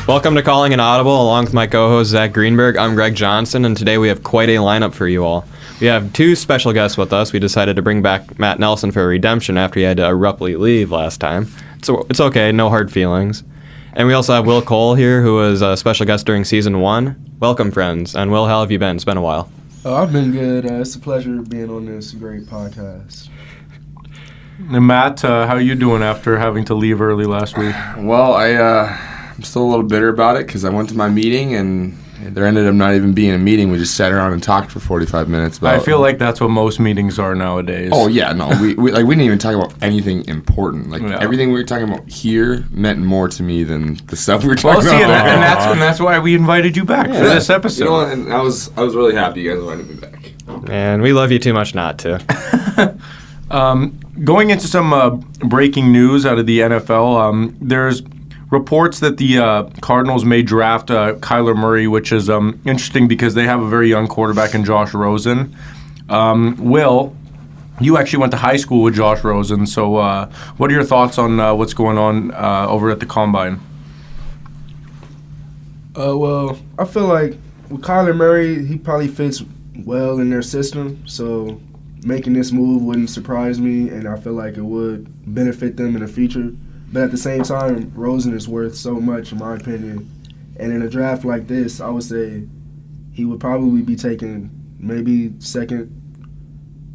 Welcome to Calling an Audible, along with my co-host Zach Greenberg. I'm Greg Johnson, and today we have quite a lineup for you all. We have two special guests with us. We decided to bring back Matt Nelson for a redemption after he had to abruptly leave last time. So it's okay, no hard feelings. And we also have Will Cole here, who was a special guest during Season 1. Welcome, friends. And Will, how have you been? It's been a while. Oh, I've been good. It's a pleasure being on this great podcast. And Matt, how are you doing after having to leave early last week? Well, I'm still a little bitter about it because I went to my meeting and there ended up not even being a meeting. We just sat around and talked for 45 minutes. I feel like that's what most meetings are nowadays. Oh yeah, no, we didn't even talk about anything important. Everything we were talking about here meant more to me than the stuff we were talking about. And that's why we invited you back for this episode. You know, and I was really happy you guys invited me back. And we love you too much not to. Going into some breaking news out of the NFL, there's reports that the Cardinals may draft Kyler Murray, which is interesting because they have a very young quarterback in Josh Rosen. Will, you actually went to high school with Josh Rosen, so what are your thoughts on what's going on over at the Combine? Well, I feel like with Kyler Murray, he probably fits well in their system, so making this move wouldn't surprise me, and I feel like it would benefit them in the future. But at the same time, Rosen is worth so much, in my opinion. And in a draft like this, I would say he would probably be taken maybe second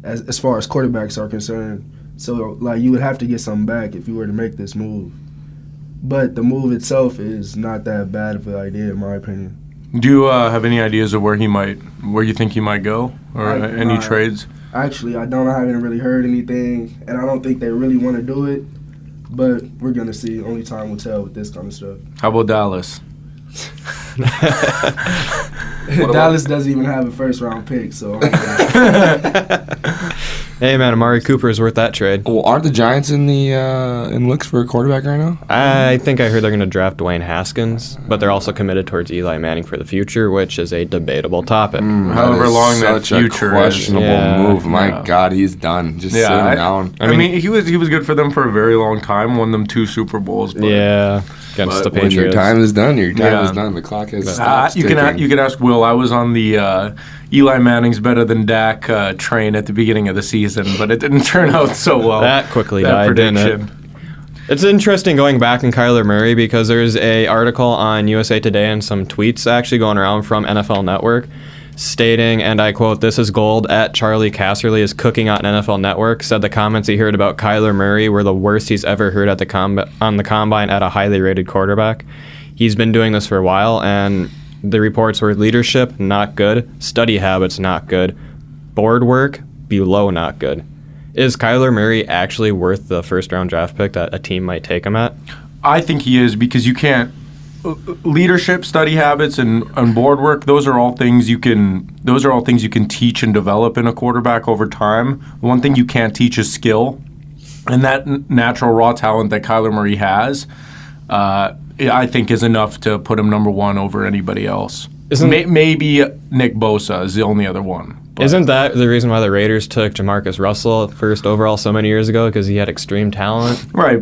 as far as quarterbacks are concerned. So, you would have to get something back if you were to make this move. But the move itself is not that bad of an idea, in my opinion. Do you have any ideas of where you think he might go, or any trades? Actually, I don't. I haven't really heard anything, and I don't think they really want to do it. But we're going to see. Only time will tell with this kind of stuff. How about Dallas? Dallas doesn't even have a first-round pick, so. Hey, man, Amari Cooper is worth that trade. Well, aren't the Giants in the in looks for a quarterback right now? I think I heard they're going to draft Dwayne Haskins, but they're also committed towards Eli Manning for the future, which is a debatable topic. However long that future is. Such a questionable move. My God, he's done. Just sitting down. I mean, he was good for them for a very long time. Won them 2 Super Bowls. But against the Patriots. When your time is done, your time is done. The clock has stopped. You can ask Will. I was on the Eli Manning's better than Dak train at the beginning of the season, but it didn't turn out so well. That quickly died, didn't it? It's interesting going back in Kyler Murray because there's a article on USA Today and some tweets actually going around from NFL Network stating, and I quote, "This is gold. At Charlie Casserly is cooking on NFL Network. Said the comments he heard about Kyler Murray were the worst he's ever heard at on the Combine at a highly rated quarterback. He's been doing this for a while, and the reports were leadership, not good. Study habits, not good. Board work, below not good." Is Kyler Murray actually worth the first-round draft pick that a team might take him at? I think he is, because you can't. Leadership, study habits, and board work, those are all things you can teach and develop in a quarterback over time. One thing you can't teach is skill, and that natural raw talent that Kyler Murray has, I think is enough to put him number one over anybody else. Maybe Nick Bosa is the only other one. But isn't that the reason why the Raiders took Jamarcus Russell first overall so many years ago? Because he had extreme talent? Right.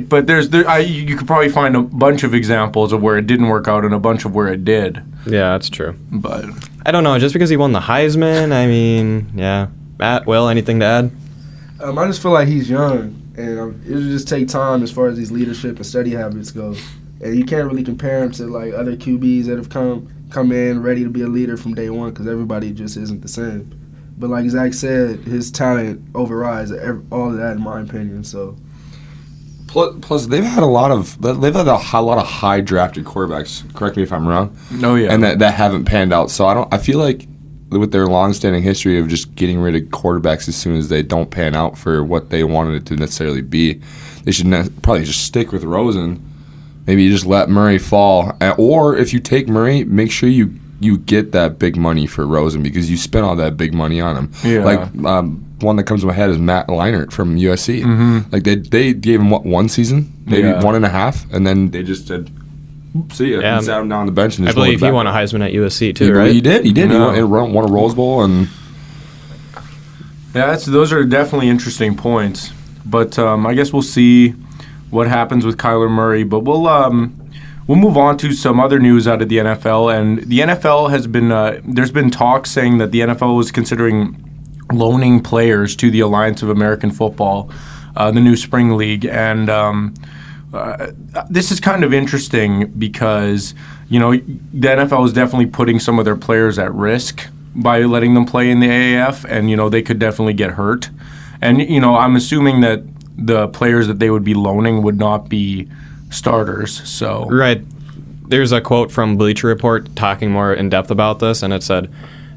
But you could probably find a bunch of examples of where it didn't work out and a bunch of where it did. Yeah, that's true. But I don't know. Just because he won the Heisman, I mean, yeah. Matt, Will, anything to add? I just feel like he's young, and it'll just take time as far as these leadership and study habits go. And you can't really compare him to other QBs that have come in ready to be a leader from day one, because everybody just isn't the same. But like Zach said, his talent overrides all of that, in my opinion. So plus they've had a lot of high drafted quarterbacks. Correct me if I'm wrong. Oh yeah, and that haven't panned out. So I feel like with their long-standing history of just getting rid of quarterbacks as soon as they don't pan out for what they wanted it to necessarily be, they should probably just stick with Rosen. Maybe you just let Murray fall. Or if you take Murray, make sure you get that big money for Rosen, because you spent all that big money on him. Yeah. One that comes to my head is Matt Leinart from USC. Mm-hmm. They gave him, one season? Maybe 1.5, and then they just said, see ya, and sat him down on the bench. And I believe he won a Heisman at USC too, right? He did. No. He won a Rose Bowl. And yeah, those are definitely interesting points. But I guess we'll see what happens with Kyler Murray. But We'll move on to some other news out of the NFL, and the NFL has been there's been talk saying that the NFL was considering loaning players to the Alliance of American Football, the new spring league, and this is kind of interesting because the NFL is definitely putting some of their players at risk by letting them play in the AAF, and they could definitely get hurt, and I'm assuming that the players that they would be loaning would not be starters. So right, there's a quote from Bleacher Report talking more in depth about this, and it said,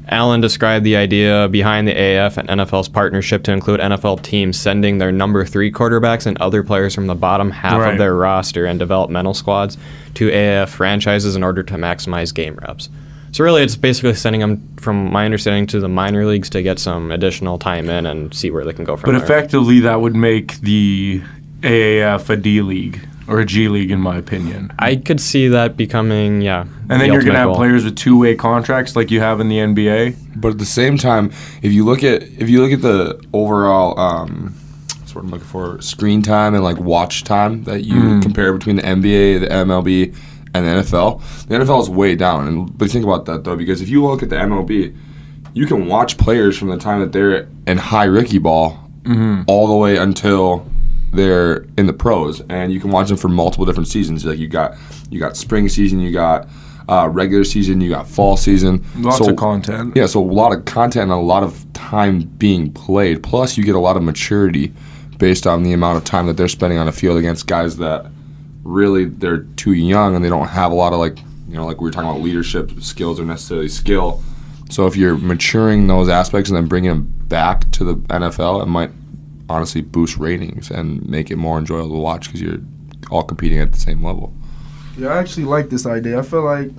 Allen described the idea behind the AAF and NFL's partnership to include NFL teams sending their number 3 quarterbacks and other players from the bottom half of their roster and developmental squads to AAF franchises in order to maximize game reps. So really, it's basically sending them, from my understanding, to the minor leagues to get some additional time in and see where they can go from there. But effectively, that would make the AAF a D league. Or a G League, in my opinion. I could see that becoming, And then you're going to have players with 2-way contracts like you have in the NBA. But at the same time, if you look at the overall, that's what I'm looking for, screen time and like watch time that you compare between the NBA, the MLB, and the NFL is way down. But think about that though, because if you look at the MLB, you can watch players from the time that they're in high rookie ball all the way until they're in the pros, and you can watch them for multiple different seasons. Like you got spring season, you got regular season, you got fall season. Lots of content. Yeah, so a lot of content and a lot of time being played. Plus, you get a lot of maturity based on the amount of time that they're spending on a field against guys that really they're too young and they don't have a lot of like we were talking about leadership skills or necessarily skill. So if you're maturing those aspects and then bringing them back to the NFL, it might honestly boost ratings and make it more enjoyable to watch because you're all competing at the same level. Yeah, I actually like this idea. I feel like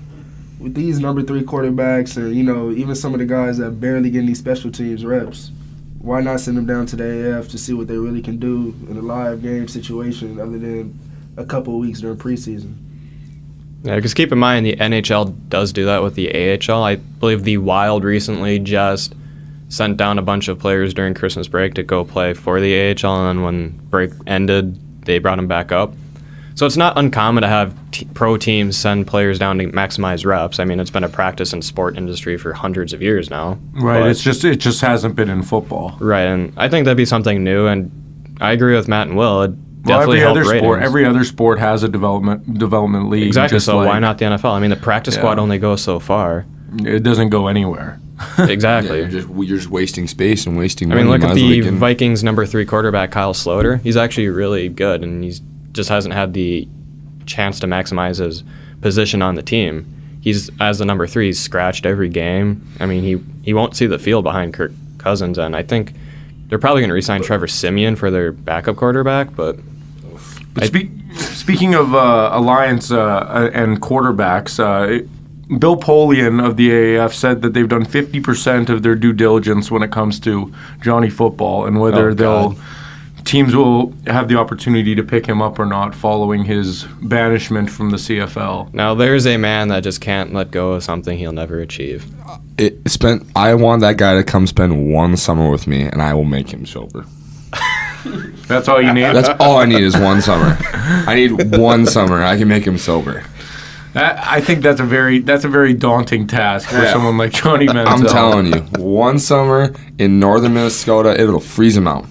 with these number 3 quarterbacks and, even some of the guys that barely get any special teams reps, why not send them down to the AF to see what they really can do in a live game situation other than a couple of weeks during preseason? Yeah, because keep in mind, the NHL does do that with the AHL. I believe the Wild recently just sent down a bunch of players during Christmas break to go play for the AHL, and then when break ended, they brought them back up. So it's not uncommon to have pro teams send players down to maximize reps. I mean, it's been a practice in sport industry for hundreds of years now. Right, it just hasn't been in football. Right, and I think that'd be something new, and I agree with Matt and Will. It definitely every other sport has a development league. Exactly, so why not the NFL? I mean, the practice squad only goes so far. It doesn't go anywhere. Exactly. Yeah, you're just wasting space and wasting money. I mean, look at the Vikings number 3 quarterback, Kyle Sloter. He's actually really good, and he just hasn't had the chance to maximize his position on the team. He's, as the number 3, he's scratched every game. I mean, he won't see the field behind Kirk Cousins, and I think they're probably going to re-sign Trevor Siemian for their backup quarterback, but speaking of Alliance and quarterbacks, Bill Polian of the AAF said that they've done 50% of their due diligence when it comes to Johnny Football and whether teams will have the opportunity to pick him up or not following his banishment from the CFL. Now, there's a man that just can't let go of something he'll never achieve. I want that guy to come spend one summer with me, and I will make him sober. That's all you need? That's all I need is one summer. I need one summer. I can make him sober. I think that's a very daunting task for someone like Johnny Manziel. I'm telling you, one summer in northern Minnesota, it'll freeze him out.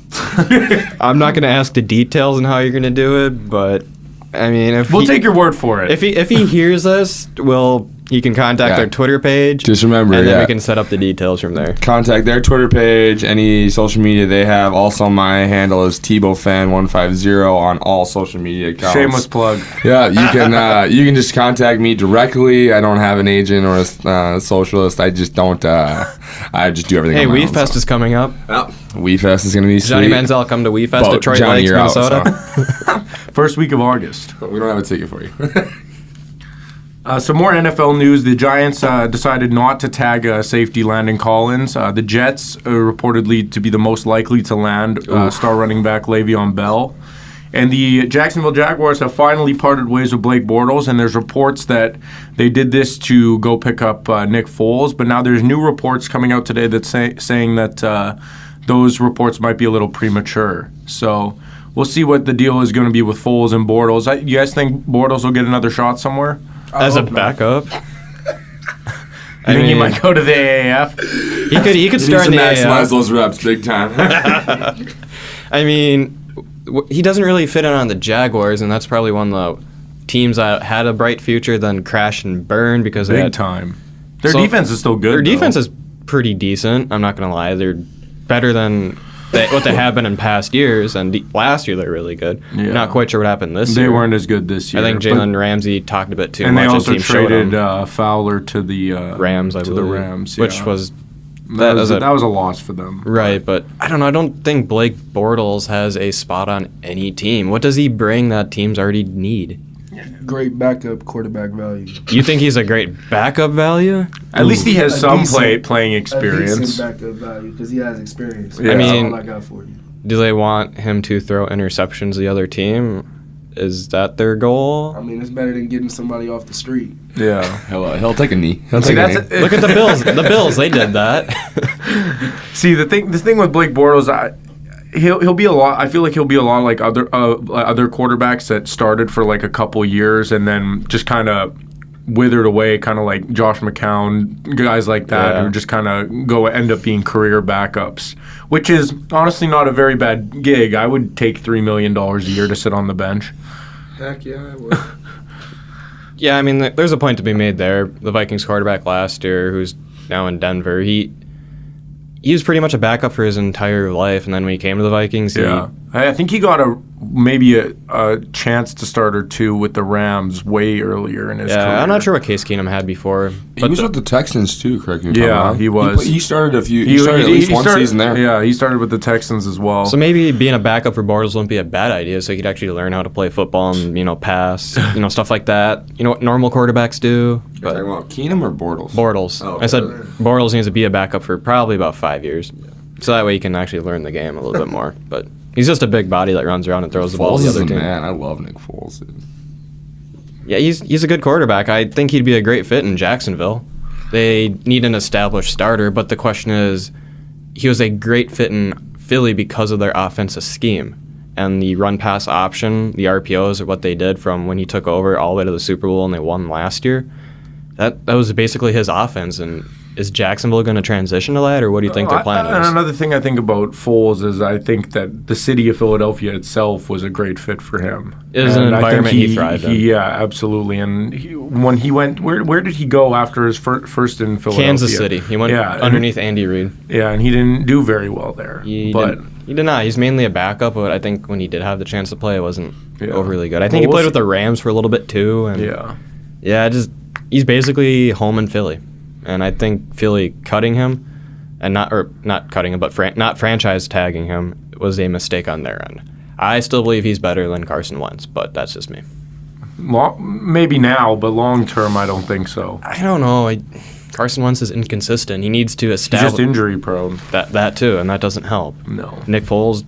I'm not going to ask the details on how you're going to do it, but I mean, we'll take your word for it. If he hears this, he can contact their Twitter page. Just remember, and then we can set up the details from there. Contact their Twitter page, any social media they have. Also, my handle is TebowFan150 on all social media accounts. Shameless plug. Yeah, you can just contact me directly. I don't have an agent or a socialist. I just don't. I just do everything. Hey, WeFest is coming up. WeFest is going to be sweet. Johnny Manziel come to WeFest, Detroit Lakes, Minnesota. First week of August. We don't have a ticket for you. Some more NFL news. The Giants decided not to tag safety Landon Collins. The Jets are reportedly to be the most likely to land star running back Le'Veon Bell. And the Jacksonville Jaguars have finally parted ways with Blake Bortles, and there's reports that they did this to go pick up Nick Foles, but now there's new reports coming out today that saying that those reports might be a little premature. So we'll see what the deal is going to be with Foles and Bortles. You guys think Bortles will get another shot somewhere? As a backup? I think he might go to the AAF. He could start in the AAF. Maximize those reps big time. I mean, he doesn't really fit in on the Jaguars, and that's probably one of the teams that had a bright future, then crashed and burned because they had time. Their defense is still good. Their defense is pretty decent. I'm not going to lie. They're better than what they have been in past years, and last year they're really good. Yeah. Not quite sure what happened this year. They weren't as good this year. I think Jalen Ramsey talked a bit too much. And they also traded Fowler to the Rams, I believe. To the Rams, which was that was a loss for them. Right, but I don't know. I don't think Blake Bortles has a spot on any team. What does he bring that teams already need? Great backup quarterback value. You think he's a great backup value? At least he has some playing experience. A decent backup value because he has experience. Yeah. I mean, that's all I got for you. Do they want him to throw interceptions to the other team? Is that their goal? I mean, it's better than getting somebody off the street. Yeah, he'll take a knee. Look at the Bills. The Bills, they did that. See, the thing with Blake Bortles, he'll be a lot. I feel like he'll be a lot like other quarterbacks that started for like a couple years and then just kind of withered away, kind of like Josh McCown, guys like that who just kind of end up being career backups, which is honestly not a very bad gig. I would take $3 million a year to sit on the bench. Heck yeah, I would. Yeah, I mean, there's a point to be made there. The Vikings quarterback last year, who's now in Denver, he was pretty much a backup for his entire life, and then when he came to the Vikings, I think he got maybe a chance to start or two with the Rams way earlier in his career. I'm not sure what Case Keenum had before. He was with the Texans too, correct me if I'm wrong. He was. He started at least one season there. Yeah, he started with the Texans as well. So maybe being a backup for Bortles wouldn't be a bad idea, so he could actually learn how to play football and, pass, stuff like that. You know what normal quarterbacks do? You're talking about Keenum or Bortles? Bortles. Oh, I said Bortles needs to be a backup for probably about 5 years. Yeah. So that way he can actually learn the game a little bit more. But he's just a big body that runs around and throws the ball to the other team. Man, I love Nick Foles. Dude. Yeah, he's a good quarterback. I think he'd be a great fit in Jacksonville. They need an established starter, but the question is, he was a great fit in Philly because of their offensive scheme. And the run-pass option, the RPOs, are what they did from when he took over all the way to the Super Bowl and they won last year. That was basically his offense, and is Jacksonville going to transition to that, or what do you think their plan is? And another thing I think about Foles is I think that the city of Philadelphia itself was a great fit for him. It was an environment he thrived in. Yeah, absolutely. And when he went, where did he go after his first in Philadelphia? Kansas City. He went underneath Andy Reid. Yeah, and he didn't do very well there. He did not. He's mainly a backup, but I think when he did have the chance to play, it wasn't overly good. I think he played with the Rams for a little bit too. And he's basically home in Philly. And I think Philly cutting him, and not cutting him, but not franchise tagging him was a mistake on their end. I still believe he's better than Carson Wentz, but that's just me. Maybe now, but long term, I don't think so. I don't know. Carson Wentz is inconsistent. He needs to establish. He's just injury prone. That too, and that doesn't help. No. Nick Foles,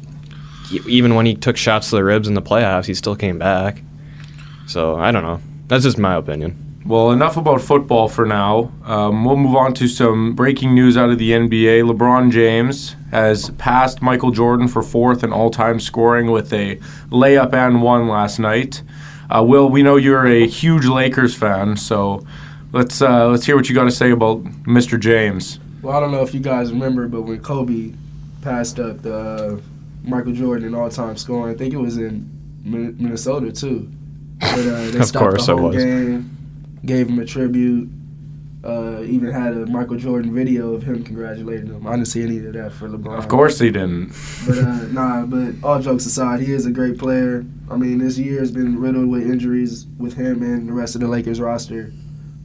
even when he took shots to the ribs in the playoffs, he still came back. So I don't know. That's just my opinion. Well, enough about football for now. We'll move on to some breaking news out of the NBA. LeBron James has passed Michael Jordan for fourth in all-time scoring with a layup and one last night. Will, we know you're a huge Lakers fan, so let's hear what you got to say about Mr. James. Well, I don't know if you guys remember, but when Kobe passed up the Michael Jordan in all-time scoring, I think it was in Minnesota too. But they stopped the whole game. Gave him a tribute, even had a Michael Jordan video of him congratulating him. I didn't see any of that for LeBron. Of course he didn't. But but all jokes aside, he is a great player. I mean, this year has been riddled with injuries with him and the rest of the Lakers roster.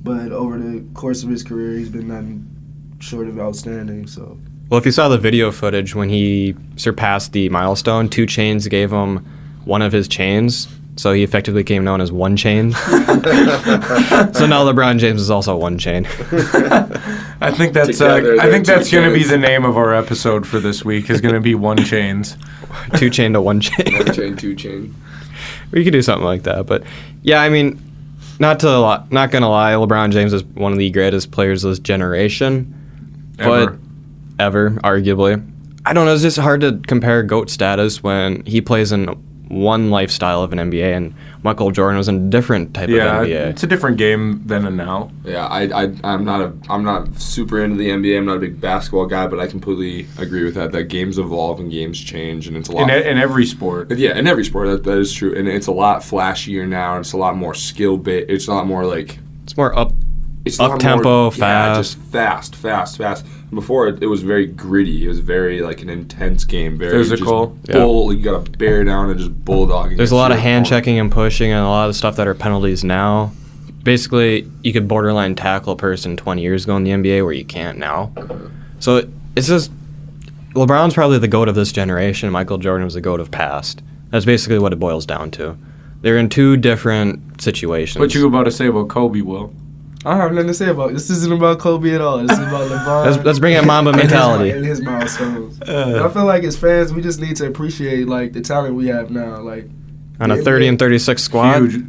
But over the course of his career, he's been nothing short of outstanding. So. Well, if you saw the video footage when he surpassed the milestone, 2 Chainz gave him one of his chains. So he effectively became known as One Chain. So now LeBron James is also One Chain. I think that's going to be the name of our episode for this week. Is going to be One Chains. 2 Chain to One Chain. 1 chain, 2 chain. We could do something like that, but yeah, I mean, not gonna lie, LeBron James is one of the greatest players of this generation, ever, arguably. I don't know. It's just hard to compare GOAT status when he plays in one lifestyle of an NBA, and Michael Jordan was in a different type of NBA. It's a different game then and now. Yeah, I'm not super into the NBA. I'm not a big basketball guy, but I completely agree with that. That games evolve and games change, and it's a lot in every sport. Yeah, in every sport that is true, and it's a lot flashier now. And it's a lot more skill based. It's a lot more like it's more up tempo, fast. Yeah, just fast. Before it was very gritty. It was very like an intense game, very physical. You got to bear down and just bulldogging. There's a lot of hand checking and pushing, and a lot of stuff that are penalties now. Basically, you could borderline tackle a person 20 years ago in the NBA where you can't now. So it's just LeBron's probably the GOAT of this generation. Michael Jordan was the GOAT of past. That's basically what it boils down to. They're in two different situations. What you about to say about Kobe, Will? I don't have nothing to say about it. This isn't about Kobe at all. This is about LeBron. Let's bring in Mamba mentality. And his milestones. I feel like as fans, we just need to appreciate like the talent we have now. Like on a 30 and 36 squad. Huge.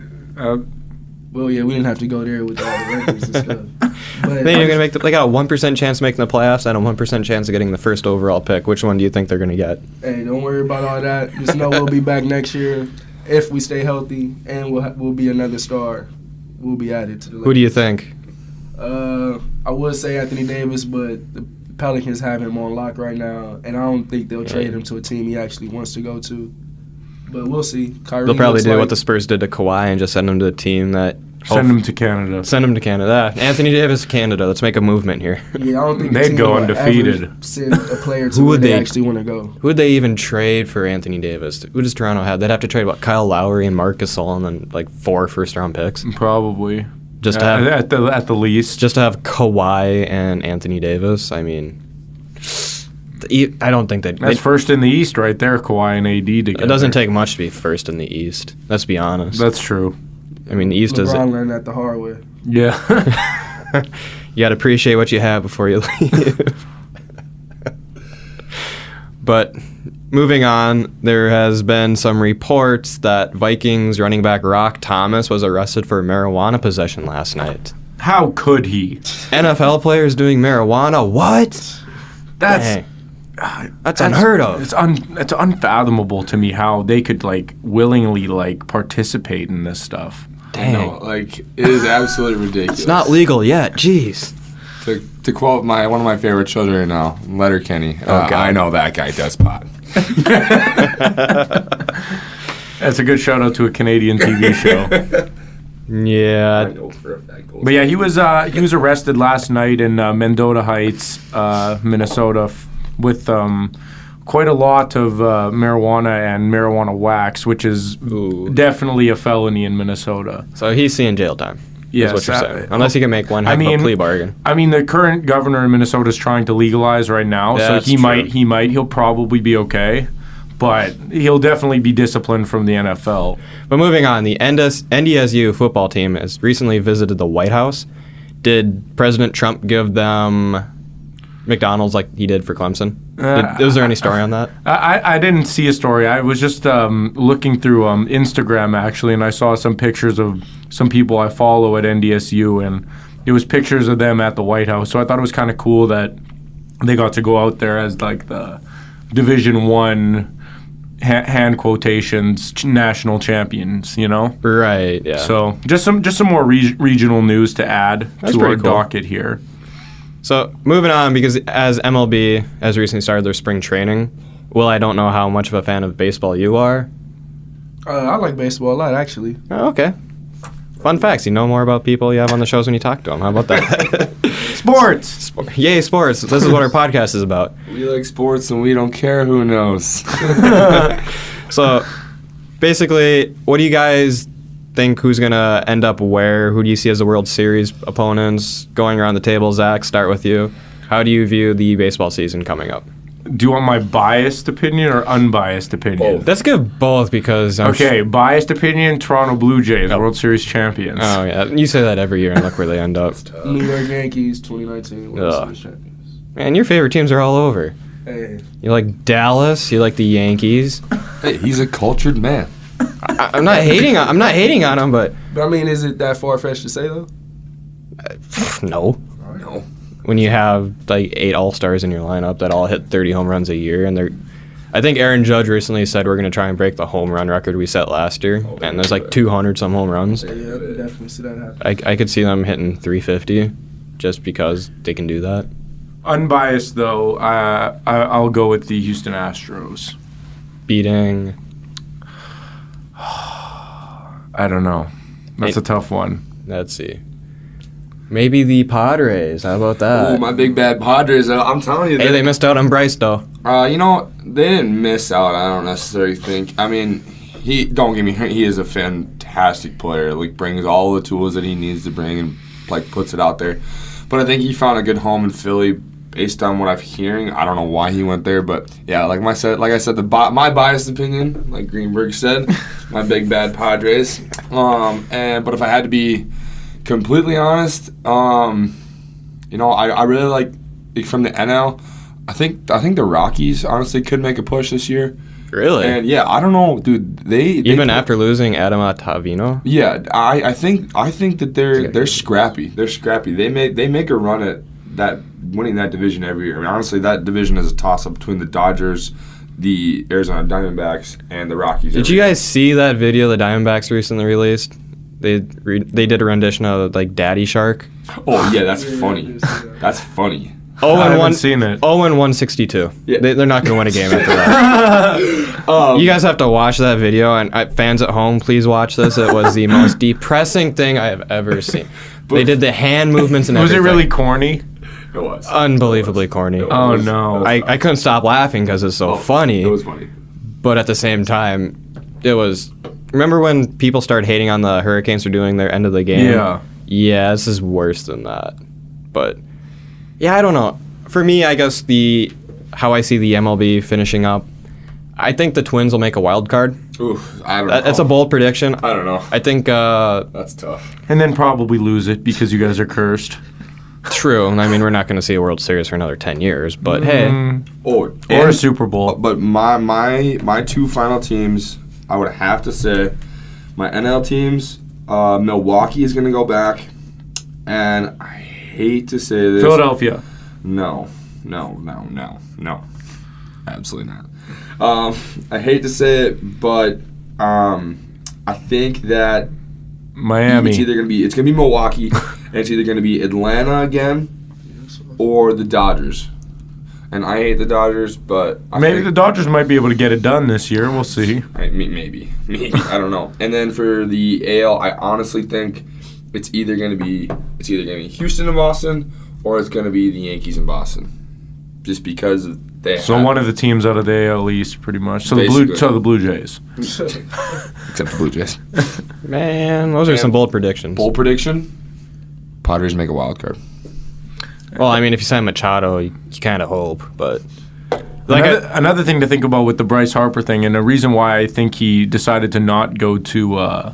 Well, yeah, we didn't have to go there with all the records and stuff. But They got a 1% chance of making the playoffs and a 1% chance of getting the first overall pick. Which one do you think they're going to get? Hey, don't worry about all that. Just know we'll be back next year if we stay healthy, and we'll be another star. We'll be added to the list. Who do you think? I would say Anthony Davis, but the Pelicans have him on lock right now, and I don't think they'll trade him to a team he actually wants to go to. But we'll see. Kyrie They'll probably do like, what the Spurs did to Kawhi and just send him to a team that... Send him to Canada. Send him to Canada. Anthony Davis, Canada. Let's make a movement here. Yeah, I don't think they'd go undefeated. Ever send a player to where they actually want to go. Who would they even trade for Anthony Davis? Who does Toronto have? They'd have to trade, Kyle Lowry and Marc Gasol and then 4 first-round picks? Probably. Just to have, at the least. Just to have Kawhi and Anthony Davis. I mean, I don't think that's first in the East right there, Kawhi and AD together. It doesn't take much to be first in the East. Let's be honest. That's true. I mean, the East is... LeBron learned that the hard way. Yeah. You got to appreciate what you have before you leave. But moving on, there has been some reports that Vikings running back Rock Thomas was arrested for marijuana possession last night. How could he? NFL players doing marijuana? What? That's unheard of. It's unfathomable to me how they could willingly participate in this stuff. Dang. No, it is absolutely ridiculous. It's not legal yet. Jeez. To quote one of my favorite children now, Letterkenny, I know that guy does pot. That's a good shout out to a Canadian TV show. Yeah. I know for a fact. But yeah, he was arrested last night in Mendota Heights, Minnesota, with quite a lot of marijuana and marijuana wax, which is definitely a felony in Minnesota. So he's seeing jail time. Yes, is what you're saying. Unless he can make one heck of a plea bargain. I mean, the current governor in Minnesota is trying to legalize right now, so he'll probably be okay, but he'll definitely be disciplined from the NFL. But moving on, the NDSU football team has recently visited the White House. Did President Trump give them McDonald's like he did for Clemson? Was there any story on that? I didn't see a story. I was just looking through Instagram, actually, and I saw some pictures of some people I follow at NDSU, and it was pictures of them at the White House. So I thought it was kind of cool that they got to go out there as the Division I hand quotations national champions, Right, yeah. So just some more regional news to add to our docket here. So moving on, because as MLB has recently started their spring training, Will, I don't know how much of a fan of baseball you are. I like baseball a lot, actually. Oh, okay. Fun facts. You know more about people you have on the shows when you talk to them. How about that? Sports! Yay, sports. This is what our podcast is about. We like sports and we don't care who knows. So, basically, what do you guys think who's going to end up where? Who do you see as the World Series opponents? Going around the table, Zach, start with you. How do you view the baseball season coming up? Do you want my biased opinion or unbiased opinion? Let's give both because... biased opinion, Toronto Blue Jays, World Series champions. Oh, yeah. You say that every year and look where they end up. New York Yankees, 2019 World Series champions. Man, your favorite teams are all over. Hey. You like Dallas, you like the Yankees. Hey, he's a cultured man. I'm not hating on him, but... But I mean, is it that far-fetched to say, though? No. When you have 8 All-Stars in your lineup that all hit 30 home runs a year, and I think Aaron Judge recently said we're going to try and break the home run record we set last year, and there's like 200 some home runs. Yeah, I can definitely see that happen. I could see them hitting 350 just because they can do that. Unbiased, though, I'll go with the Houston Astros. Beating... I don't know. That's a tough one. Let's see. Maybe the Padres. How about that? Oh, my big bad Padres. I'm telling you. Hey, they missed out on Bryce, though. You know, they didn't miss out. I don't necessarily think. I mean, don't get me wrong, he is a fantastic player. Like, brings all the tools that he needs to bring and, like, puts it out there. But I think he found a good home in Philly based on what I'm hearing. I don't know why he went there, but, yeah, like I said, my biased opinion, like Greenberg said, my big bad Padres. But if I had to be completely honest, you know, I really like from the NL. I think the Rockies honestly could make a push this year. Really? And yeah, I don't know, dude. They after losing Adam Ottavino. Yeah, I think that they're scrappy. They're scrappy. They make a run at that winning that division every year. I mean, honestly, that division is a toss up between the Dodgers, the Arizona Diamondbacks, and the Rockies. Did you guys see that video the Diamondbacks recently released? They did a rendition of like Daddy Shark. Oh yeah, that's funny. That's funny. I haven't seen it. 0-162. Yeah. They're not going to win a game after that. You guys have to watch that video, and fans at home, please watch this. It was the most depressing thing I have ever seen. They did the hand movements and everything. Was it really corny? It was. Unbelievably corny. Oh, no. I couldn't stop laughing because it's so funny. It was funny. But at the same time, it was... Remember when people started hating on the Hurricanes for doing their end of the game? Yeah. Yeah, this is worse than that. But... Yeah, I don't know. For me, I guess how I see the MLB finishing up, I think the Twins will make a wild card. Oof, I don't know. That's a bold prediction. I don't know. I think... That's tough. And then probably lose it because you guys are cursed. True. I mean, we're not going to see a World Series for another 10 years, but hey. Or a Super Bowl. But my two final teams, I would have to say, my NL teams, Milwaukee is going to go back, and I hate to say this. Philadelphia. No. Absolutely not. I hate to say it, but I think that Miami. It's gonna be Milwaukee, and it's either gonna be Atlanta again or the Dodgers. And I hate the Dodgers, but maybe the Dodgers might be able to get it done this year. We'll see. Maybe. I don't know. And then for the AL, I honestly think it's either gonna be Houston and Boston, or it's gonna be the Yankees in Boston, just because one of the teams out of the AL East, pretty much. So the Blue Jays. Except the Blue Jays. Man, those are some bold predictions. Bold prediction: Padres make a wild card. Well, I mean, if you sign Machado, you kind of hope, but... Another thing to think about with the Bryce Harper thing, and the reason why I think he decided to not go to...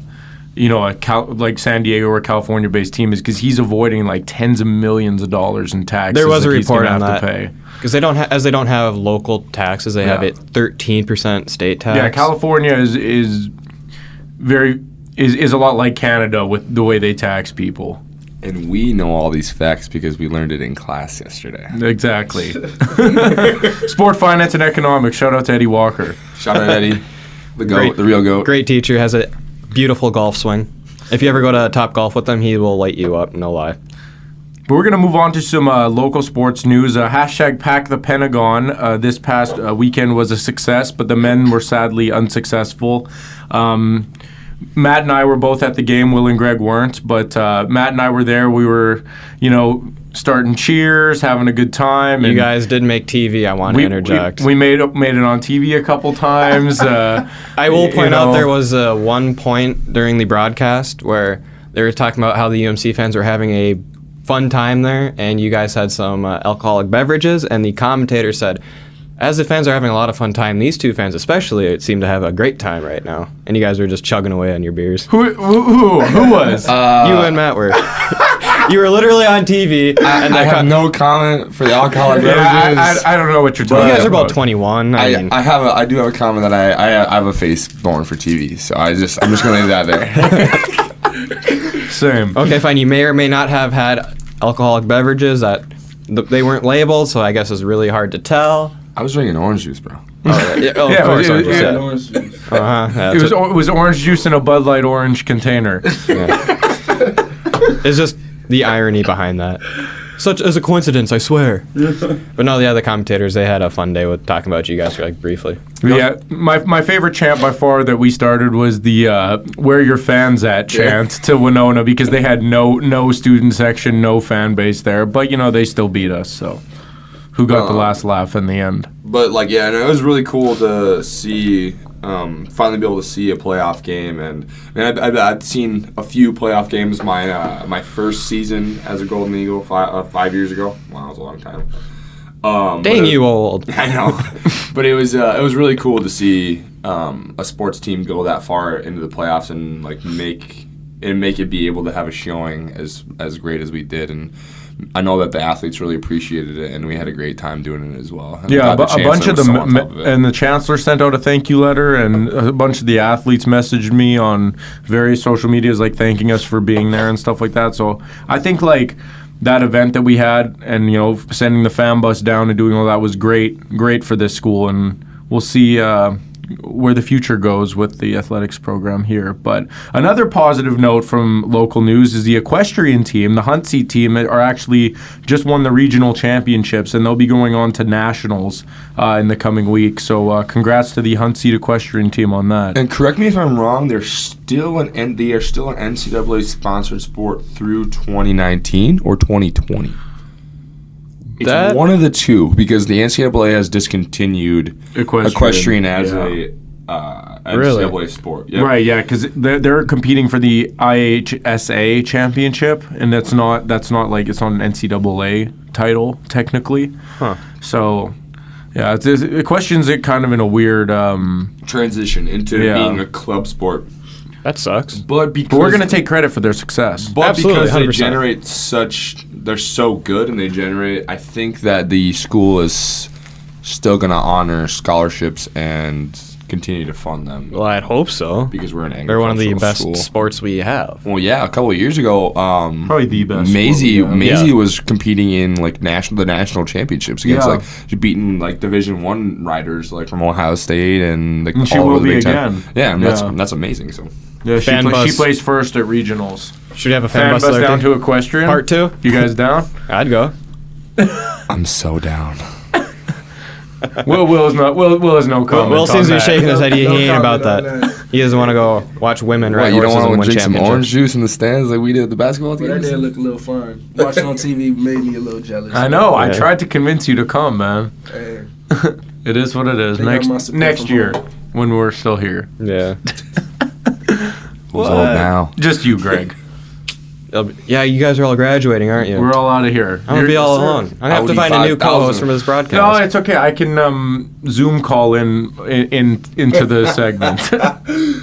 like San Diego or a California-based team is because he's avoiding like tens of millions of dollars in taxes. There was a that report he's on have that to pay. because they don't have local taxes. They have 13% state tax. Yeah, California is a lot like Canada with the way they tax people. And we know all these facts because we learned it in class yesterday. Exactly. Sport, finance, and economics. Shout out to Eddie Walker. Shout out Eddie, the goat, the real goat. Great teacher, has a beautiful golf swing. If you ever go to Top Golf with him, he will light you up, no lie. But we're going to move on to some local sports news. Hashtag Pack the Pentagon. This past weekend was a success, but the men were sadly unsuccessful. Matt and I were both at the game. Will and Greg weren't, but Matt and I were there. We were, starting cheers, having a good time. You guys did make TV, I want to interject. We made it on TV a couple times. I will point out there was one point during the broadcast where they were talking about how the UMC fans were having a fun time there, and you guys had some alcoholic beverages, and the commentator said, as the fans are having a lot of fun time, these two fans especially seem to have a great time right now. And you guys were just chugging away on your beers. Who was? You and Matt were. You were literally on TV. I have no comment for the alcoholic beverages. I don't know what you're talking about. You guys are about 21. I do have a comment that I have a face born for TV, so I'm just going to leave that there. Same. Okay, fine. You may or may not have had alcoholic beverages that they weren't labeled, so I guess it's really hard to tell. I was drinking orange juice, bro. Yeah, of Yeah, course. it- orange it- juice, Orange juice. yeah. It was orange juice in a Bud Light orange container. It's just the irony behind that. Such as a coincidence, I swear. But no, the commentators, they had a fun day with talking about you guys like briefly. Yeah, my favorite chant by far that we started was the "Where your fans at" chant to Winona, because they had no student section, no fan base there, but they still beat us. So, who got the last laugh in the end? But and it was really cool to see, finally be able to see a playoff game. And I've seen a few playoff games. My first season as a Golden Eagle 5 years ago. Wow, that was a long time. Dang you old. I know, but it was really cool to see a sports team go that far into the playoffs and make it be able to have a showing as great as we did. And I know that the athletes really appreciated it, and we had a great time doing it as well. And Yeah, the a bunch of Chancellor was so on top of it. and the chancellor sent out a thank you letter, and a bunch of the athletes messaged me on various social medias, thanking us for being there and stuff like that. So I think that event that we had, and sending the fan bus down and doing all that was great for this school, and we'll see where the future goes with the athletics program here. But another positive note from local news is the equestrian team, the Hunt Seat team, are actually just won the regional championships, and they'll be going on to nationals in the coming week. So congrats to the Hunt Seat equestrian team on that. And correct me if I'm wrong, they are still an NCAA sponsored sport through 2019 or 2020. It's one of the two, because the NCAA has discontinued equestrian as a NCAA sport. Yep. Right, yeah, because they're competing for the IHSA championship, and that's not it's not an NCAA title technically. Huh. So, yeah, equestrian's kind of in a weird transition into being a club sport. That sucks. But we're going to take credit for their success. But Absolutely, because they 100%. generate they're so good, and they generate, I think that the school is still going to honor scholarships and continue to fund them. Well, I'd hope so. Because we're an agricultural They're one of the best school. sports we have. Well, yeah, a couple of years ago, Probably the best. Maisie was competing in the national championships against beating Division I riders from Ohio State and And she all will over the be Big Ten. again. Yeah, and Yeah. that's amazing. So Yeah, she Fan bus. plays first at regionals. Should we have a Fan fan bus bus down to equestrian. Part 2? You guys down? I'd go. I'm so down. Will is no comment. Will seems to on be that. shaking his head. He No ain't comment about on that. that. He doesn't want to go watch women ride You don't horses want and to win drink some championships. orange juice in the stands like we did at the basketball But that teams? did look a little fun. Watching on TV made me a little jealous. I know. I Yeah. tried to convince you to come, man. Hey, It is what it is. They got my support Next from year, home. when we're still here. Yeah. Who's old now? Just you, Greg. Yeah, you guys are all graduating, aren't you? We're all out of here. I'm gonna be all Yes, sir. alone. I'm gonna have to find a new 5,000. co-host for this broadcast. No, it's okay. I can Zoom call into the segment.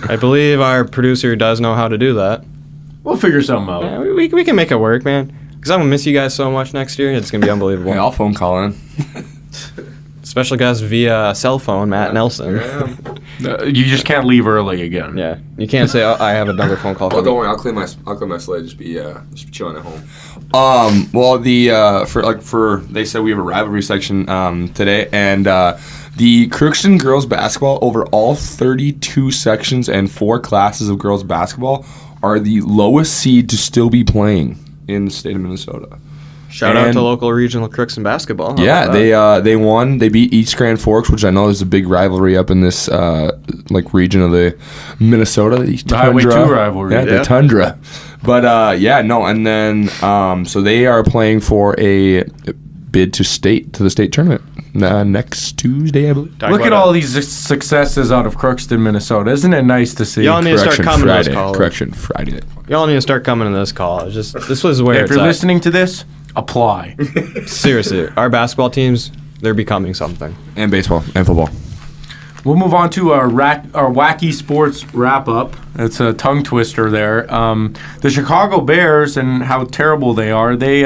I believe our producer does know how to do that. We'll figure something out. Yeah, we can make it work, man. Because I'm gonna miss you guys so much next year. It's gonna be unbelievable. Hey, I'll phone call in. Special guest via cell phone, Matt Nelson. You just can't leave early again. Yeah, you can't say I have another phone call. Well, For don't me. worry. I'll clean my slate. Just be chilling at home. Well, they said we have a rivalry section today, and the Crookston girls basketball over all 32 sections and 4 classes of girls basketball are the lowest seed to still be playing in the state of Minnesota. Shout out And- to local regional Crookston basketball. How Yeah, about that? they won. They beat East Grand Forks, which I know is a big rivalry up in this region of the Minnesota. The Highway Tundra. 2 rivalry. Yeah, Yeah. the Tundra. But and then so they are playing for a bid to the state tournament next Tuesday, I believe. Talk Look about at it. all these successes out of Crookston, Minnesota. Isn't it nice to see? Y'all need to start coming to this college. Correction, Friday. Y'all need to start coming to this college. This was where If it's you're at. listening to this, apply. Seriously, our basketball teams, they're becoming something. And baseball and football. We'll move on to our wacky sports wrap up. It's a tongue twister there. The Chicago Bears and how terrible they are. They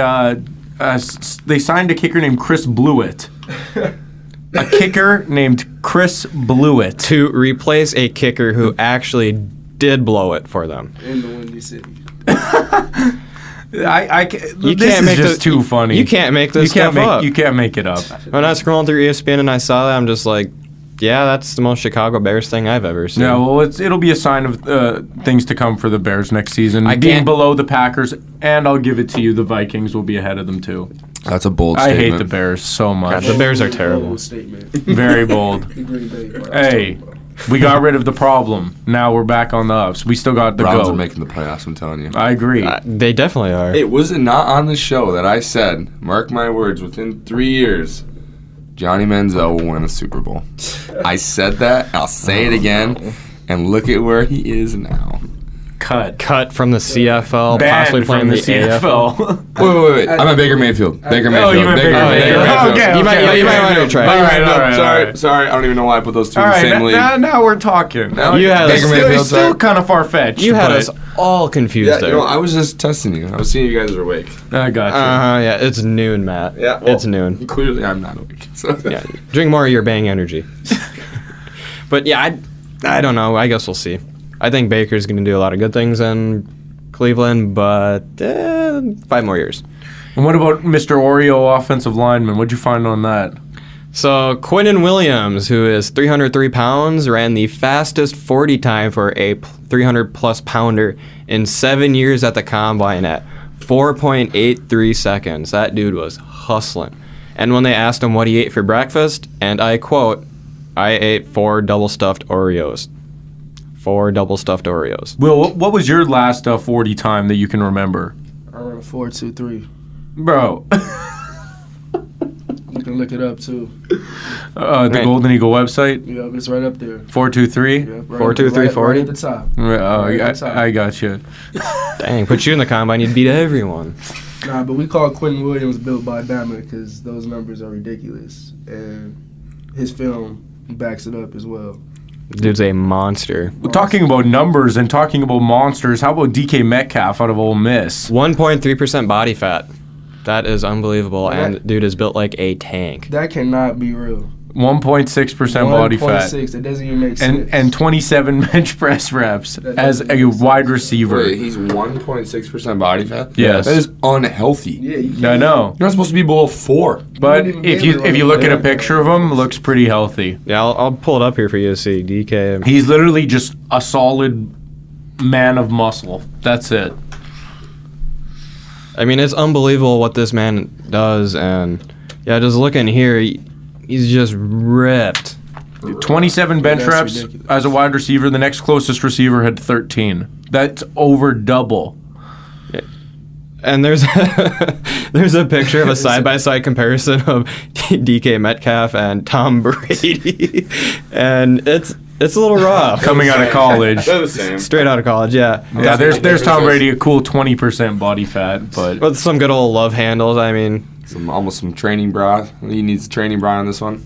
signed a kicker named Chris Blewett. A kicker named Chris Blewett. To replace a kicker who actually did blow it for them. in the Windy City. This is just too funny. You can't make this You can't stuff up. You can't make it up. When I was scrolling through ESPN and I saw that, I'm just like, Yeah, that's the most Chicago Bears thing I've ever seen. Yeah, well, it'll be a sign of things to come for the Bears next season. Being below the Packers, and I'll give it to you, the Vikings will be ahead of them too. That's a bold I statement. hate the Bears so much. God, the Bears are terrible. Bold statement. Very bold. Hey, we got rid of the problem. Now we're back on the ups. We still got the Browns go. are making the playoffs, I'm telling you. I agree. They definitely are. It was it not on the show that I said, mark my words, within 3 years, Johnny Manziel will win a Super Bowl. I said that. I'll say it again. And look at where he is now. Cut From the CFL, Banned possibly playing from the the AFL. CFL. Wait. I'm at Baker Mayfield. Baker Mayfield. you meant Baker Mayfield. Okay, You might want to try. All right. Sorry. I don't even know why I put those two All in the right, same league. now we're talking. Now, You had it's us- still, Mayfield, it's still sorry. kind of far-fetched. You had but us all confused Yeah, there. no, I was just testing you. I was seeing you guys are awake. I got you. Yeah, it's noon, Matt. It's noon. Clearly, I'm not awake. So. Yeah, drink more of your Bang Energy. But yeah, I don't know. I guess we'll see. I think Baker's going to do a lot of good things in Cleveland, but 5 more years. And what about Mr. Oreo offensive lineman? What'd you find on that? So Quinnen Williams, who is 303 pounds, ran the fastest 40 time for a 300-plus pounder in 7 years at the Combine at 4.83 seconds. That dude was hustling. And when they asked him what he ate for breakfast, and I quote, "I ate 4 double-stuffed Oreos." 4 double-stuffed Oreos. Will, what was your last 40 time that you can remember? I run a 4.23. Bro, You can look it up too. the Right. Golden Eagle website, Yeah, it's right up there. 423? Yeah, 4.23, 40? Right at the top. Oh, I got you. Dang, put you in the Combine, you'd beat everyone. Nah, but we call Quentin Williams built by Bama because those numbers are ridiculous, and his film backs it up as well. Dude's a monster. Talking about numbers and talking about monsters, how about DK Metcalf out of Ole Miss? 1.3% body fat. That is unbelievable, That- and dude is built like a tank. That cannot be real. 1.6% body fat. 1.6. It doesn't even make sense. And 27 bench press reps as a wide receiver. Wait, he's 1.6% body fat? Yes. That is unhealthy. yeah, you can't. I know. You're not supposed to be below 4. But even if be able to you run look at a that. picture of him, looks pretty healthy. Yeah, I'll pull it up here for you to see. DK. He's literally just a solid man of muscle. That's it. I mean, it's unbelievable what this man does, and yeah, just looking here, he's just ripped. 27 bench That's reps ridiculous. as a wide receiver. The next closest receiver had 13. That's over double. And there's there's a picture of a side-by-side comparison of DK Metcalf and Tom Brady, and it's a little rough. Coming out of college. They're the same. Straight out of college, yeah. Yeah, there's Tom Brady, a cool 20% body fat, but With some good old love handles, I mean, Almost some training bra. He needs a training bra on this one.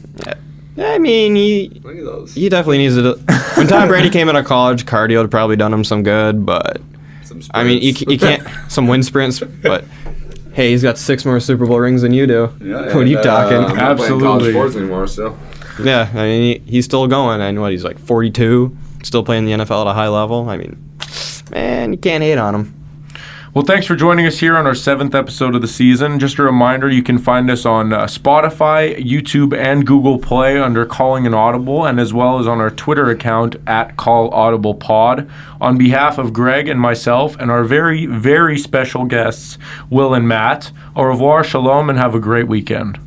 I mean, Look at those. he definitely needs to. When Tom Brady came out of college, cardio had probably done him some good, but Some I mean, you can't some wind sprints, but hey, he's got 6 more Super Bowl rings than you do. What are you talking? I'm not playing college Absolutely. sports anymore, so. Yeah, I mean, he's still going, and what, he's like 42, still playing the NFL at a high level. I mean, man, you can't hate on him. Well, thanks for joining us here on our 7th episode of the season. Just a reminder, you can find us on Spotify, YouTube, and Google Play under Calling an Audible, and as well as on our Twitter account at CallAudiblePod. On behalf of Greg and myself and our very, very special guests, Will and Matt, au revoir, shalom, and have a great weekend.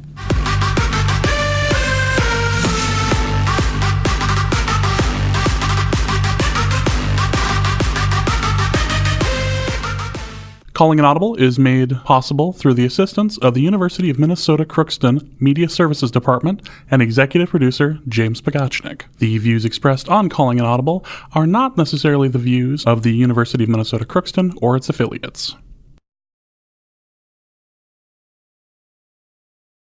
Calling an Audible is made possible through the assistance of the University of Minnesota Crookston Media Services Department and executive producer James Pagachnik. The views expressed on Calling an Audible are not necessarily the views of the University of Minnesota Crookston or its affiliates.